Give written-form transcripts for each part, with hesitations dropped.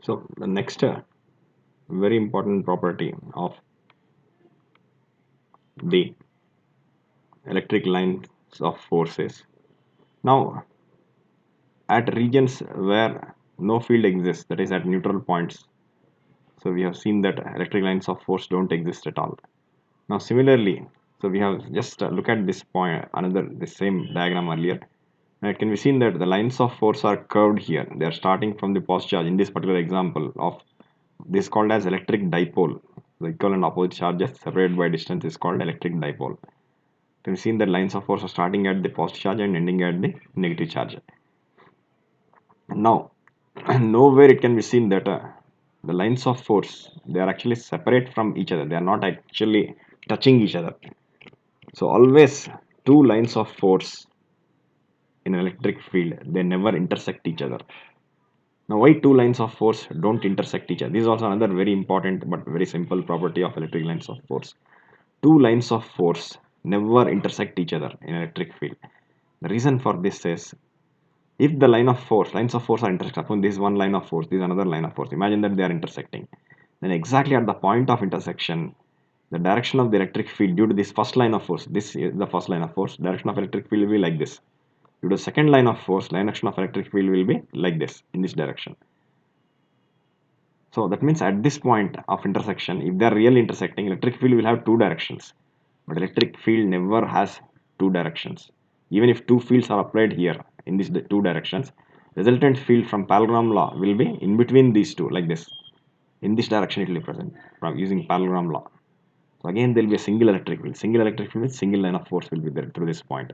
So the next very important property of the electric lines of forces. Now, at regions where no field exists, that is at neutral points, so we have seen that electric lines of force don't exist at all. Now, similarly, so we have just look at this point, another the same diagram earlier. Now, it can be seen that the lines of force are curved here. They are starting from the positive charge in this particular example of this called as electric dipole. The equal and opposite charges separated by distance is called electric dipole. You can see that lines of force are starting at the positive charge and ending at the negative charge. Now, nowhere it can be seen that the lines of force they are actually separate from each other. They are not actually touching each other. So always two lines of force in an electric field they never intersect each other. Now, why two lines of force don't intersect each other? This is also another very important but very simple property of electric lines of force. Two lines of force never intersect each other in electric field. The reason for this is if the lines of force are intersecting, this is one line of force, this is another line of force. Imagine that they are intersecting. Then exactly at the point of intersection, the direction of the electric field due to this first line of force, this is the first line of force, direction of electric field will be like this. Due to the second line of force, direction of electric field will be like this, in this direction. So that means at this point of intersection, if they are really intersecting, electric field will have two directions. But electric field never has two directions. Even if two fields are applied here in these two directions, resultant field from parallelogram law will be in between these two, like this. In this direction it will be present from using parallelogram law. So again there will be a single electric field. Single electric field with single line of force will be there through this point.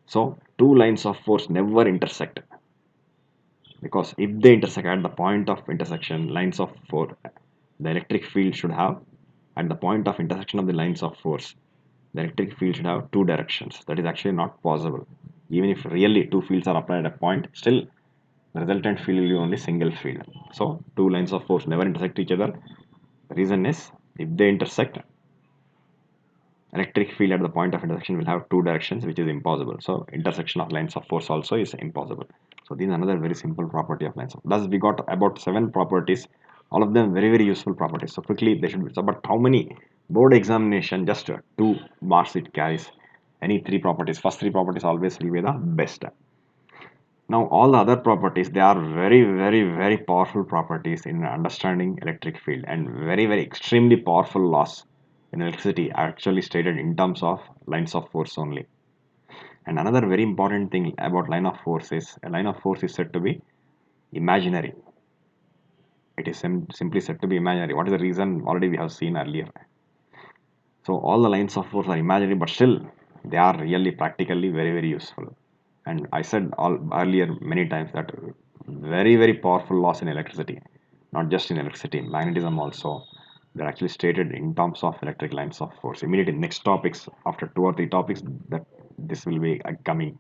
So two lines of force never intersect, because if they intersect at the point of intersection lines of force, the electric field should have at the point of intersection of the lines of force, the electric field should have two directions. That is actually not possible. Even if really two fields are applied at a point, still the resultant field will be only single field. So two lines of force never intersect each other. The reason is if they intersect, electric field at the point of intersection will have two directions, which is impossible. So intersection of lines of force also is impossible. So this is another very simple property of lines of. Thus we got about 7 properties, all of them very useful properties. So quickly they should be. So but how many board examination? Just 2 marks it carries. Any 3 properties. First 3 properties always will be the best. Now all the other properties they are very powerful properties in understanding electric field, and very extremely powerful laws in electricity are actually stated in terms of lines of force only. And another very important thing about line of force is a line of force is said to be imaginary. It is simply said to be imaginary. What is the reason? Already we have seen earlier. So all the lines of force are imaginary, but still they are really practically very useful. And I said all earlier many times that very powerful laws in electricity, not just in electricity, magnetism also. They're actually stated in terms of electric lines of force. Immediately next topics, after 2 or 3 topics, that this will be coming.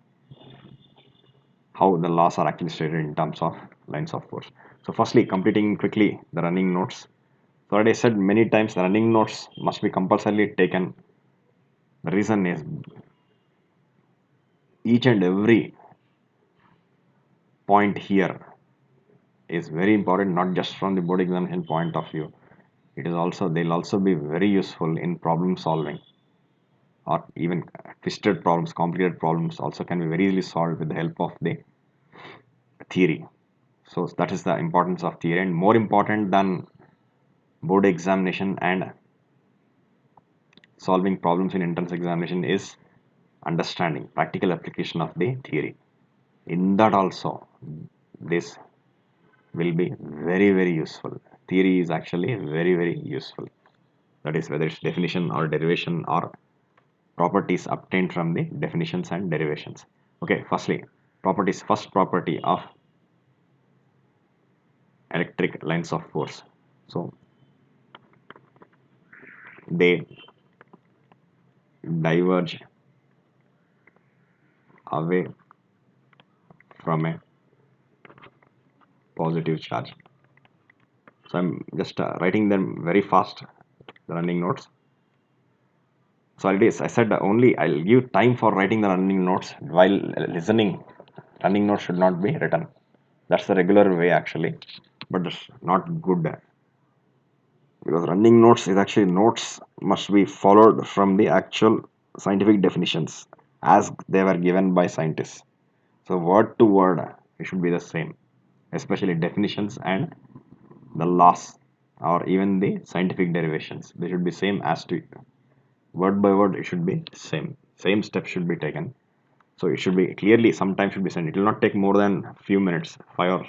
How the laws are actually stated in terms of lines of force. So firstly, completing quickly the running notes. So already I said many times the running notes must be compulsorily taken. The reason is each and every point here is very important, not just from the board examination point of view. It is also they'll also be very useful in problem solving, or even twisted problems, complicated problems also can be very easily solved with the help of the theory. So that is the importance of theory, and more important than board examination and solving problems in entrance examination is understanding practical application of the theory. In that also this will be very useful. Theory is actually very useful. That is whether it's definition or derivation or properties obtained from the definitions and derivations. Okay, firstly, properties. First property of electric lines of force. So they diverge away from a positive charge. So I'm just writing them very fast, the running notes. So it is, I said only I'll give time for writing the running notes while listening. Running notes should not be written. That's the regular way actually. but it's not good because running notes is actually notes must be followed from the actual scientific definitions as they were given by scientists. So word to word it should be the same, especially definitions and the laws or even the scientific derivations. They should be same as to word by word. It should be same steps should be taken. So it should be clearly sometime should be sent. It will not take more than a few minutes, 5 or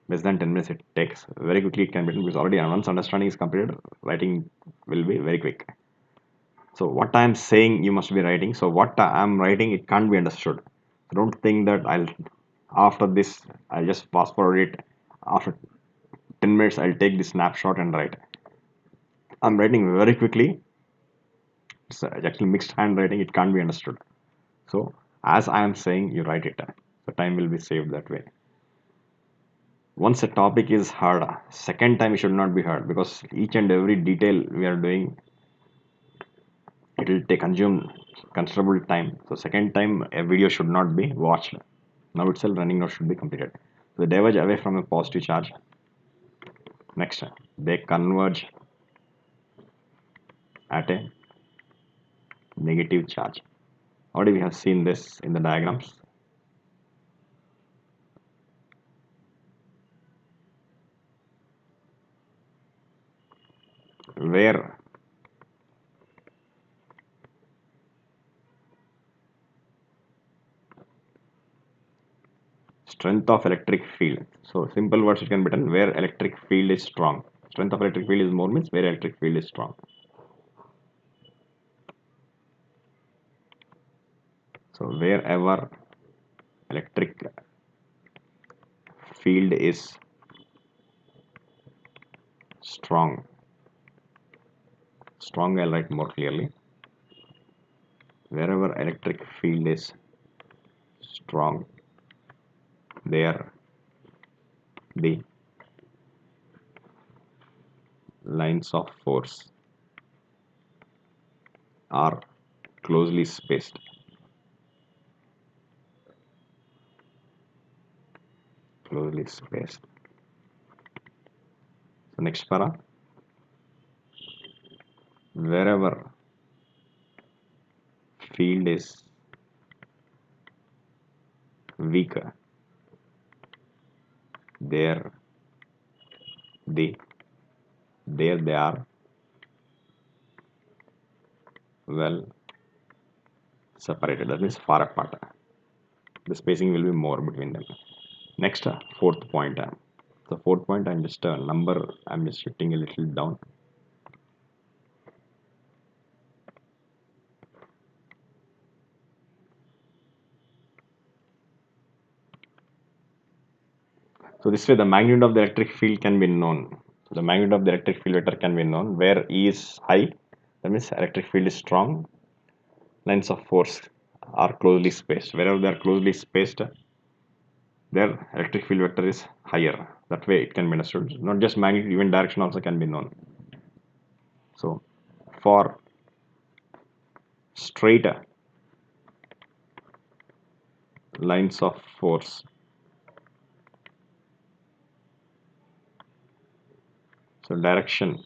less than 10 minutes. It takes very quickly. It can be written because already once understanding is completed, writing will be very quick. So what I am saying you must be writing. So what I am writing it can't be understood. So don't think that I'll after this I'll just fast forward it. After 10 minutes I'll take the snapshot and write. I'm writing very quickly. It's actually mixed handwriting. It can't be understood. So as I am saying, you write it. So time will be saved that way. Once a topic is heard, second time it should not be heard because each and every detail we are doing, it will take consume considerable time. So second time a video should not be watched. Now itself running note should be completed. So they diverge away from a positive charge. Next, they converge at a negative charge. Already we have seen this in the diagrams. Where strength of electric field. So simple words it can be written where electric field is strong. Strength of electric field is more means where electric field is strong. So wherever electric field is strong, I'll write more clearly. Wherever electric field is strong, there the lines of force are closely spaced. Closely spaced. So next para. Wherever field is weaker, there the there they are well separated. That means far apart. The spacing will be more between them. Next, fourth point. The fourth point, I'm just number. I'm just shifting a little down. So this way, the magnitude of the electric field can be known. So the magnitude of the electric field vector can be known. Where E is high, that means electric field is strong. Lines of force are closely spaced. Wherever they are closely spaced, their electric field vector is higher. That way it can be understood. Not just magnitude, even direction also can be known. So for straight lines of force, so direction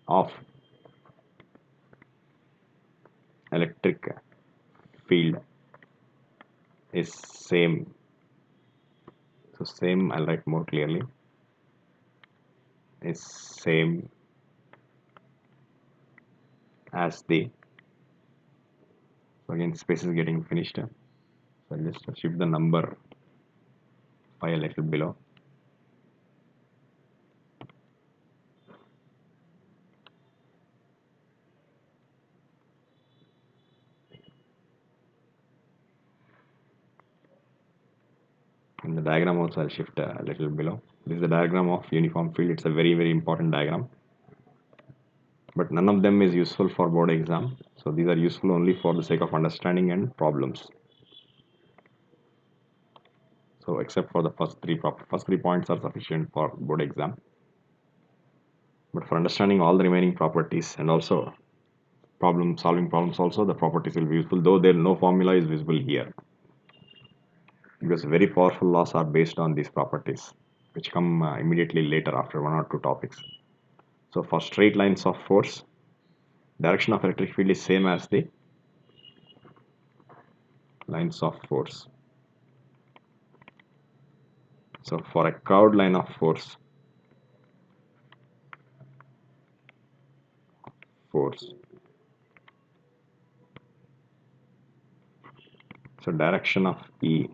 of electric field is same. So same, I'll write more clearly, is same as the, so again space is getting finished. So I'll just shift the number 5 a little below. And the diagram also I'll shift a little below. This is the diagram of uniform field. It's a very, very important diagram. But none of them is useful for board exam. So these are useful only for the sake of understanding and problems. So except for the first three points are sufficient for board exam. But for understanding all the remaining properties and also solving problems also, the properties will be useful, though there no formula is visible here. Because very powerful laws are based on these properties. which come immediately later after one or two topics. So for straight lines of force, direction of electric field is same as the lines of force. So for a curved line of force, so direction of E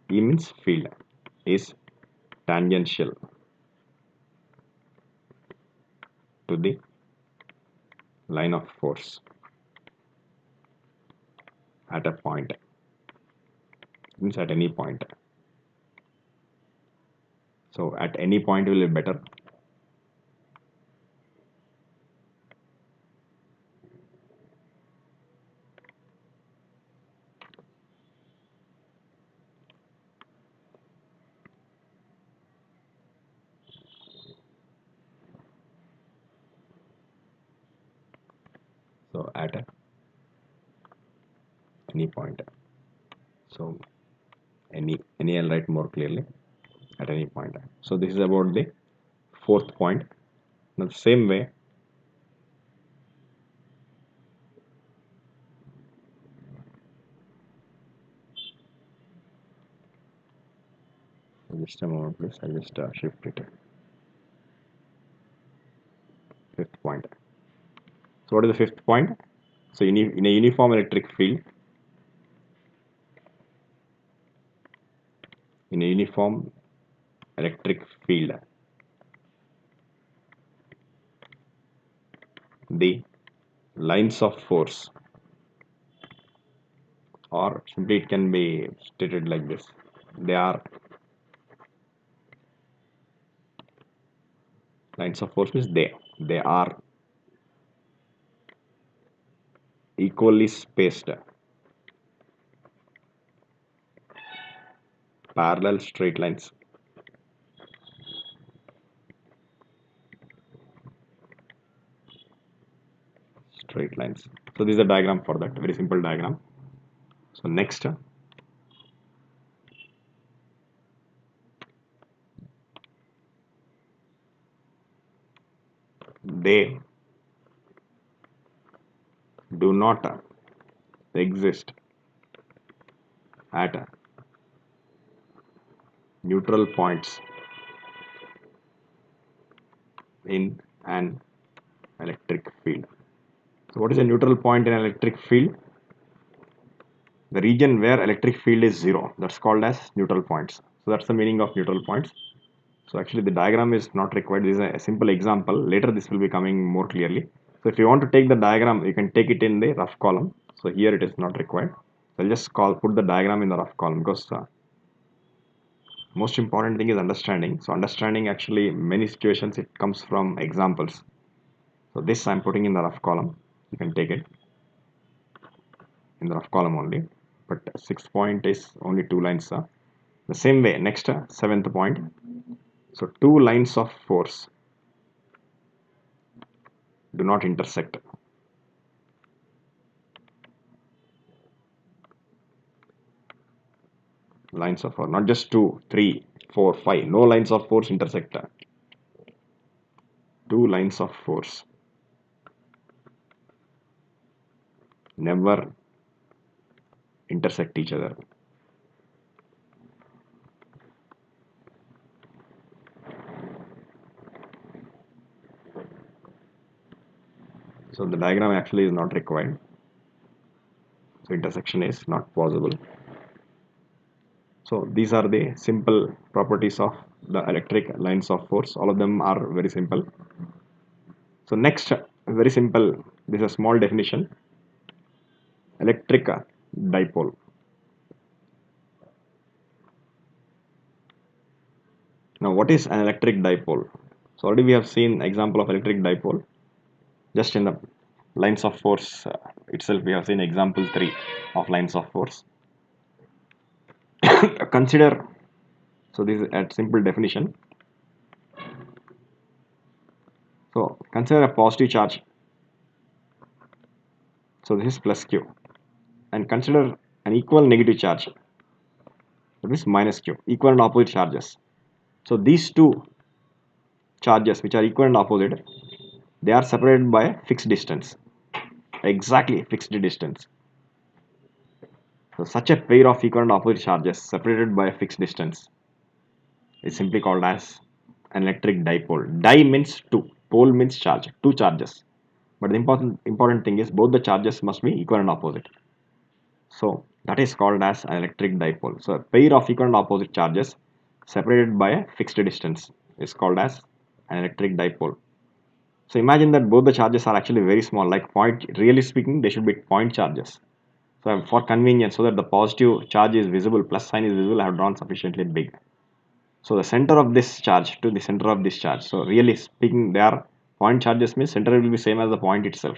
means field, is tangential to the line of force at a point, means at any point. So at any point will be better. So at any point. So any I'll write more clearly, at any point. So this is about the fourth point. Now the same way, just a moment please, I'll just shift it. Fifth point. So what is the fifth point? So in a uniform electric field, in a uniform electric field, the lines of force, or simply it can be stated like this, they are lines of force means they are equally spaced parallel straight lines. Straight lines. So this is a diagram for that, very simple diagram. So next, they do not exist at neutral points in an electric field. So what is a neutral point in an electric field? The region where electric field is zero, that's called as neutral points. So that's the meaning of neutral points. So actually the diagram is not required. This is a simple example. Later this will be coming more clearly. So if you want to take the diagram, you can take it in the rough column. So here it is not required. So I'll just put the diagram in the rough column, because most important thing is understanding. So understanding, actually many situations it comes from examples. So this I'm putting in the rough column. You can take it in the rough column only. But sixth point is only two lines. The same way, next seventh point. So two lines of force do not intersect. Lines of force, not just 2, 3, 4, 5. No lines of force intersect. Two lines of force never intersect each other. So the diagram actually is not required. So intersection is not possible. So these are the simple properties of the electric lines of force. All of them are very simple. So next, very simple, this is a small definition. Electric dipole. Now what is an electric dipole? So already we have seen example of electric dipole. Just in the lines of force itself, we have seen example 3 of lines of force. Consider, so this is a simple definition. So consider a positive charge. So this is plus q. And consider an equal negative charge. That is minus q. Equal and opposite charges. So these two charges which are equal and opposite, they are separated by a fixed distance, exactly fixed distance. So such a pair of equal and opposite charges separated by a fixed distance is simply called as an electric dipole. Di means two, pole means charge, two charges. But the important thing is both the charges must be equal and opposite. So that is called as an electric dipole. So a pair of equal and opposite charges separated by a fixed distance is called as an electric dipole. So imagine that both the charges are actually very small, like point, really speaking, they should be point charges. So for convenience, so that the positive charge is visible, plus sign is visible, I have drawn sufficiently big. So the center of this charge to the center of this charge. So really speaking, they are point charges means center will be same as the point itself.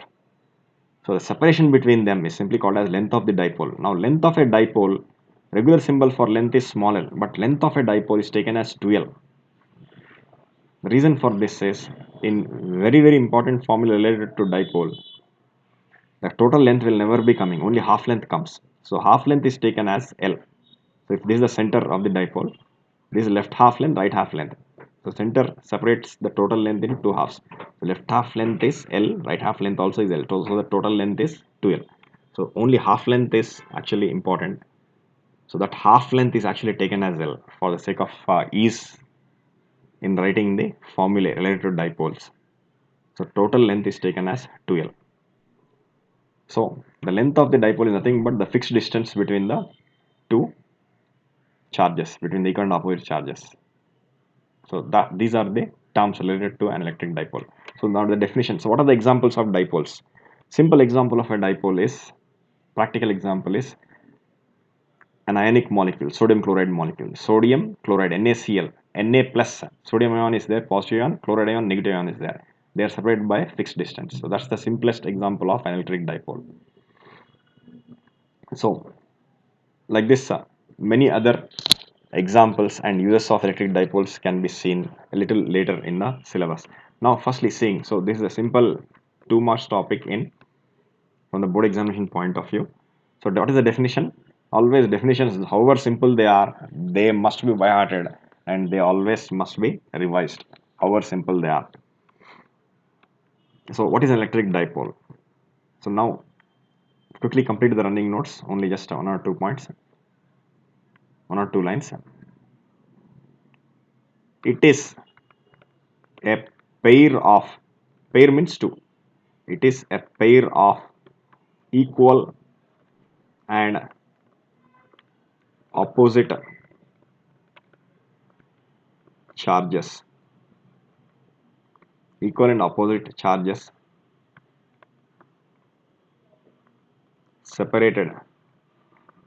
So the separation between them is simply called as length of the dipole. Now length of a dipole, regular symbol for length is smaller, but length of a dipole is taken as 2L. The reason for this is in very important formula related to dipole, the total length will never be coming, only half length comes. So half length is taken as L. So if this is the center of the dipole, this is left half length, right half length. So center separates the total length into two halves. So left half length is L, right half length also is L. So the total length is 2L. So only half length is actually important. So that half length is actually taken as L for the sake of ease in writing the formula related to dipoles. So total length is taken as 2L. So the length of the dipole is nothing but the fixed distance between the two charges, between the equal and opposite charges. So that these are the terms related to an electric dipole. So now the definition. So what are the examples of dipoles? Simple example of a dipole is, practical example is an ionic molecule, sodium chloride molecule. Sodium chloride, NaCl, Na plus, sodium ion is there, positive ion, chloride ion, negative ion is there. They are separated by a fixed distance. So that's the simplest example of an electric dipole. So like this, many other examples and uses of electric dipoles can be seen a little later in the syllabus. Now firstly seeing, so this is a simple 2 marks topic in from the board examination point of view. So what is the definition? Always definitions, however simple they are, they must be by hearted and they always must be revised, however simple they are. So what is an electric dipole? So now quickly complete the running notes, only just 1 or 2 points, 1 or 2 lines. It is a pair of, pair means two, it is a pair of equal and opposite charges, equal and opposite charges separated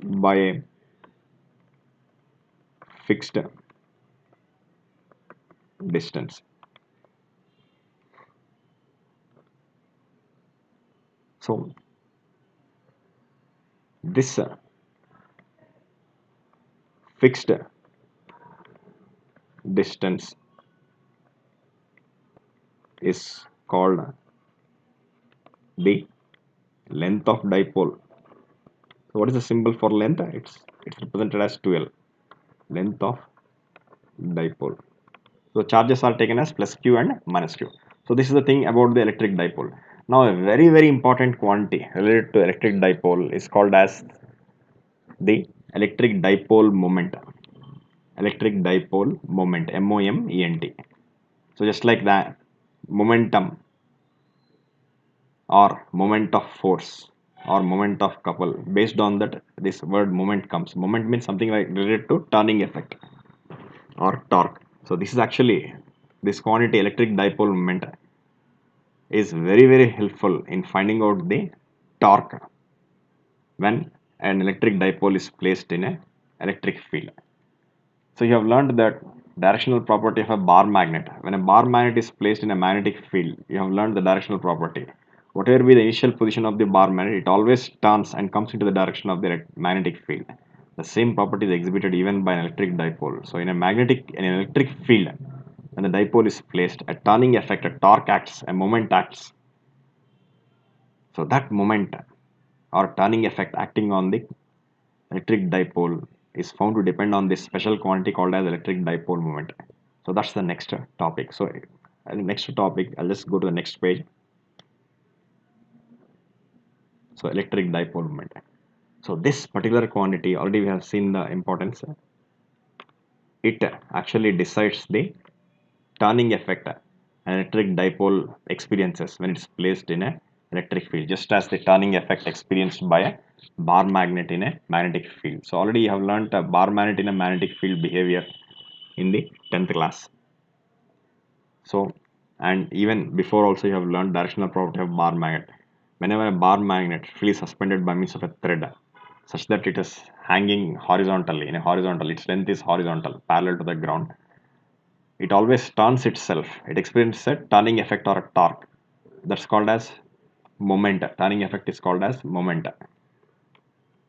by a fixed distance. So this fixed distance is called the length of dipole. So what is the symbol for length? It's represented as 2L, length of dipole. So charges are taken as plus q and minus q. So this is the thing about the electric dipole. Now a very important quantity related to electric dipole is called as the electric dipole moment. Electric dipole moment, moment. So just like that, momentum or moment of force or moment of couple, based on that this word moment comes. Moment means something like related to turning effect or torque. So this is actually, this quantity electric dipole moment is very helpful in finding out the torque when an electric dipole is placed in a electric field. So you have learned that directional property of a bar magnet. When a bar magnet is placed in a magnetic field, you have learned the directional property. Whatever be the initial position of the bar magnet, it always turns and comes into the direction of the magnetic field. The same property is exhibited even by an electric dipole. So in an electric field, when the dipole is placed, a turning effect, a torque acts, a moment acts. So that moment or turning effect acting on the electric dipole is found to depend on this special quantity called as electric dipole moment. So that's the next topic. So next topic, I'll just go to the next page. So electric dipole moment. So this particular quantity, already we have seen the importance. It actually decides the turning effect an electric dipole experiences when it's placed in a electric field, just as the turning effect experienced by a bar magnet in a magnetic field. So already you have learnt a bar magnet in a magnetic field behavior in the 10th class. So, and even before also you have learned directional property of bar magnet. Whenever a bar magnet freely suspended by means of a thread, such that it is hanging horizontally in a horizontal, its length is horizontal, parallel to the ground, it always turns itself. It experiences a turning effect or a torque. That's called as moment. Turning effect is called as moment,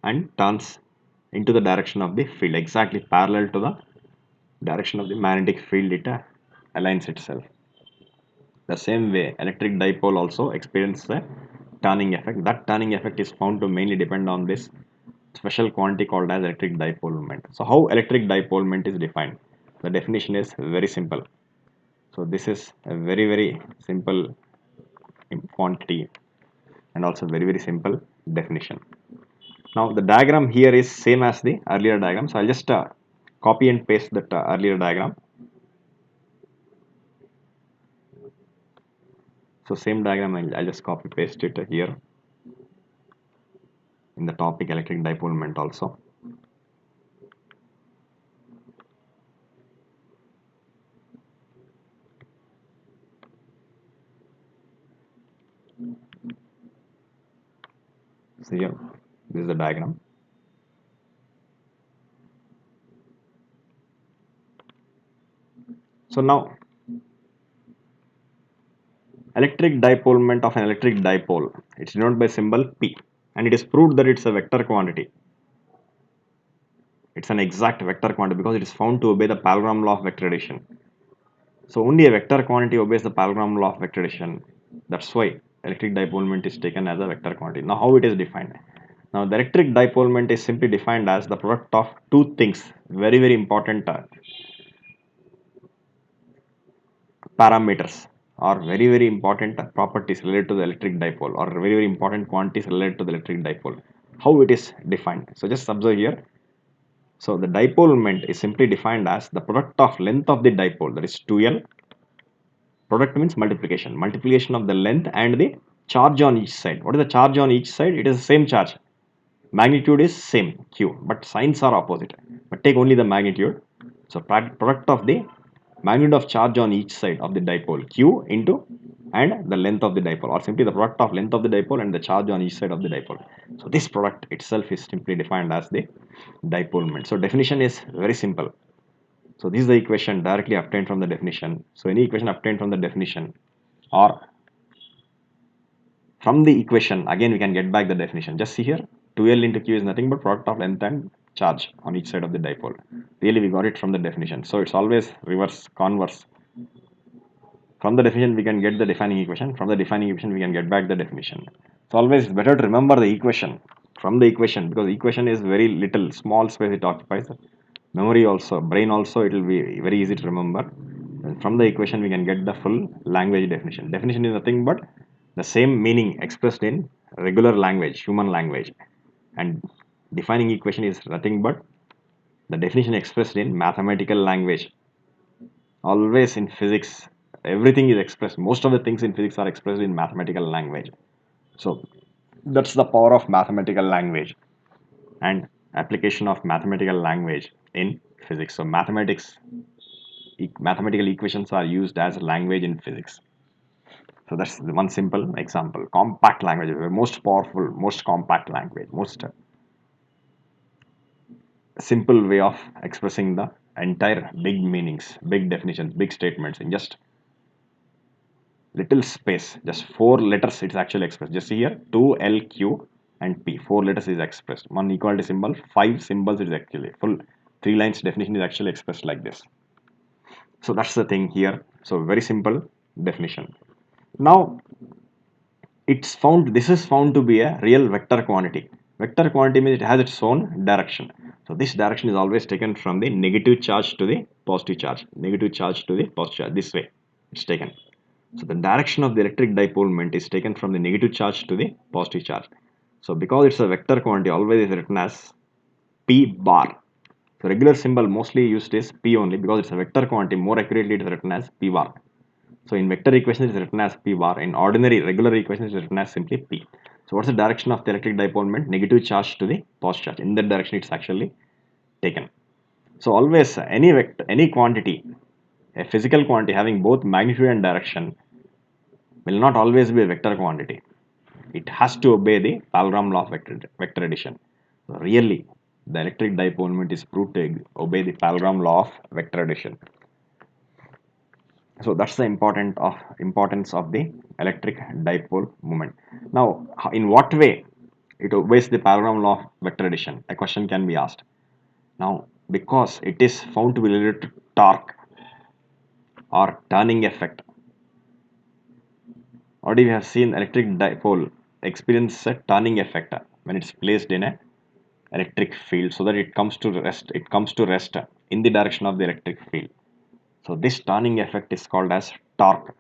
and turns into the direction of the field, exactly parallel to the direction of the magnetic field. It aligns itself. The same way, electric dipole also experiences a turning effect. That turning effect is found to mainly depend on this special quantity called as electric dipole moment. So how electric dipole moment is defined? The definition is very simple. So this is a very simple quantity and also very simple definition. Now the diagram here is same as the earlier diagram. So I'll just copy and paste that earlier diagram. So same diagram, I'll just copy paste it here in the topic electric dipole moment also. So here, this is the diagram. So now, electric dipole moment of an electric dipole, it's denoted by symbol P, and it is proved that it's a vector quantity. It's an exact vector quantity because it is found to obey the parallelogram law of vector addition. So only a vector quantity obeys the parallelogram law of vector addition. That's why electric dipole moment is taken as a vector quantity. Now how it is defined? Now the electric dipole moment is simply defined as the product of two things, very important parameters, or very important properties related to the electric dipole, or very important quantities related to the electric dipole. How it is defined? So just observe here. So the dipole moment is simply defined as the product of length of the dipole, that is 2L. Product means multiplication. Multiplication of the length and the charge on each side. What is the charge on each side? It is the same charge. Magnitude is same, Q, but signs are opposite. But take only the magnitude. So product of the magnitude of charge on each side of the dipole, Q into, and the length of the dipole, or simply the product of length of the dipole and the charge on each side of the dipole. So this product itself is simply defined as the dipole moment. So definition is very simple. So this is the equation directly obtained from the definition. So any equation obtained from the definition, or from the equation, again we can get back the definition. Just see here, 2L into Q is nothing but product of length and charge on each side of the dipole. Really we got it from the definition. So it's always reverse, converse. From the definition we can get the defining equation. From the defining equation we can get back the definition. It's always better to remember the equation from the equation, because equation is very little, small space it occupies. Memory also, brain also, it will be very easy to remember. And from the equation we can get the full language definition. Definition is nothing but the same meaning expressed in regular language, human language, and defining equation is nothing but the definition expressed in mathematical language. Always in physics, everything is expressed, most of the things in physics are expressed in mathematical language. So that's the power of mathematical language and application of mathematical language in physics. So mathematical equations are used as language in physics. So that's one simple example. Compact language, the most powerful, most compact language, most simple way of expressing the entire big meanings, big definitions, big statements in just little space. Just four letters it's actually expressed. Just see here, 2, L, Q and P. Four letters is expressed. One equality symbol, five symbols is actually full. 3 lines definition is actually expressed like this. So that's the thing here. So very simple definition. Now it's found, this is found to be a real vector quantity. Vector quantity means it has its own direction. So this direction is always taken from the negative charge to the positive charge, negative charge to the positive charge. This way it's taken. So the direction of the electric dipole moment is taken from the negative charge to the positive charge. So because it's a vector quantity, always is written as P bar. So regular symbol mostly used is P only because it's a vector quantity. More accurately, it is written as P bar. So in vector equation, it is written as P bar. In ordinary regular equation, it is written as simply P. So what's the direction of the electric dipole moment? Negative charge to the positive charge. In that direction, it's actually taken. So always any vector, any quantity, a physical quantity having both magnitude and direction will not always be a vector quantity. It has to obey the parallelogram law of vector addition. So really, the electric dipole moment is proved to obey the parallelogram law of vector addition. So that's the importance of the electric dipole moment. Now, in what way it obeys the parallelogram law of vector addition? A question can be asked. Now, because it is found to be related to torque or turning effect. Already we have seen electric dipole experience a turning effect when it's placed in a electric field, so that it comes to rest in the direction of the electric field. So this turning effect is called as torque.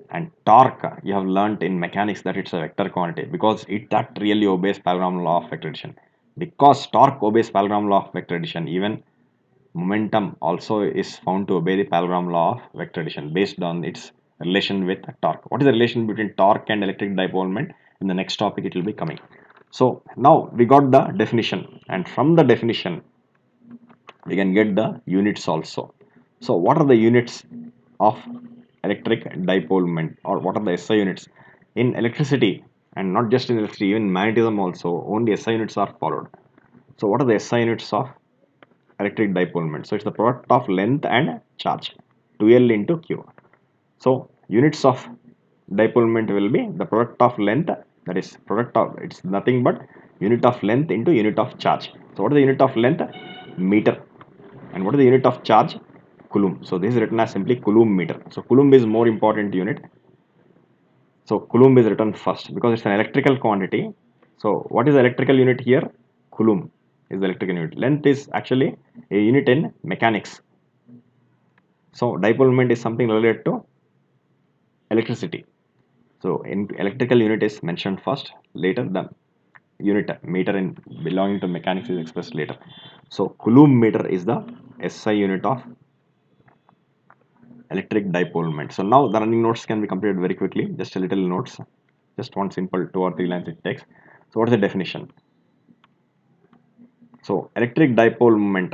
And torque, you have learnt in mechanics that it's a vector quantity because it that really obeys parallelogram law of vector addition. Because torque obeys parallelogram law of vector addition, even momentum also is found to obey the parallelogram law of vector addition based on its relation with torque. What is the relation between torque and electric dipole moment? In the next topic it will be coming. So now we got the definition, and from the definition we can get the units also. So what are the units of electric dipole moment, or what are the SI units? In electricity, and not just in electricity, even magnetism also, only SI units are followed. So what are the SI units of electric dipole moment? So it's the product of length and charge, 2L into Q. So units of dipole moment will be the product of length, that is product of, it's nothing but unit of length into unit of charge. So what is the unit of length? Meter. And what is the unit of charge? Coulomb. So this is written as simply Coulomb meter. So Coulomb is more important unit. So Coulomb is written first because it's an electrical quantity. So what is the electrical unit here? Coulomb is the electrical unit. Length is actually a unit in mechanics. So dipole moment is something related to electricity. So in electrical unit is mentioned first, later the unit meter in belonging to mechanics is expressed later. So Coulomb meter is the SI unit of electric dipole moment. So now the running notes can be completed very quickly. Just a little notes, just one simple 2 or 3 lines it takes. So what is the definition? So electric dipole moment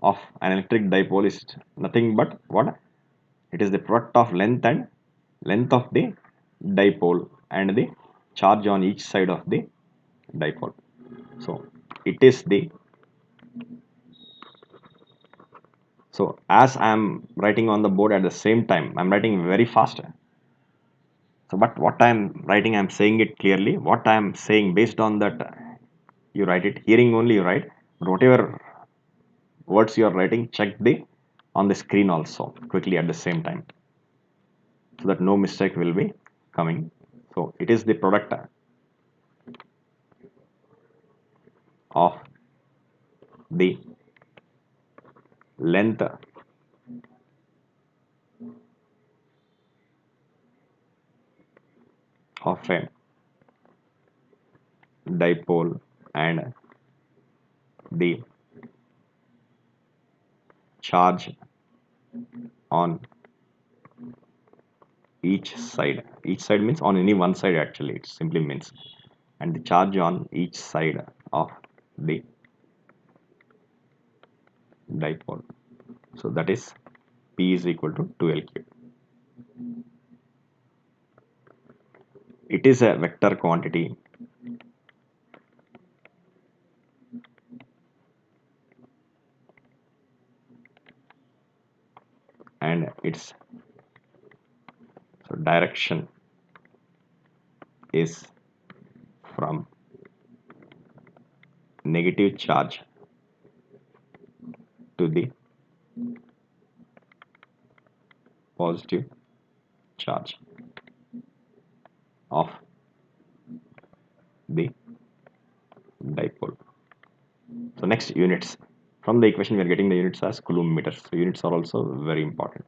of an electric dipole is nothing but what? It is the product of length of the dipole and the charge on each side of the dipole. So it is the, so as I am writing on the board at the same time, I am writing very fast. So but what I am writing, I am saying it clearly. What I am saying, based on that you write it. Hearing only you write, but whatever words you are writing, check the on the screen also quickly at the same time, so that no mistake will be coming. So it is the product of the length of a dipole and the charge on each side. Each side means on any one side, actually it simply means, and the charge on each side of the dipole. So that is P is equal to 2L cube. It is a vector quantity and its so direction is from negative charge to the positive charge of the dipole. So next, units. From the equation, we are getting the units as coulomb meters. So units are also very important.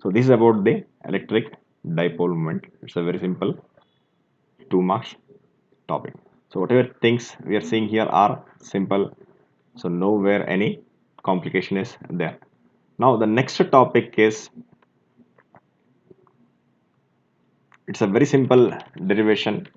So this is about the electric dipole moment. It's a very simple 2 marks topic. So whatever things we are seeing here are simple. So nowhere any complication is there. Now the next topic is, it's a very simple derivation.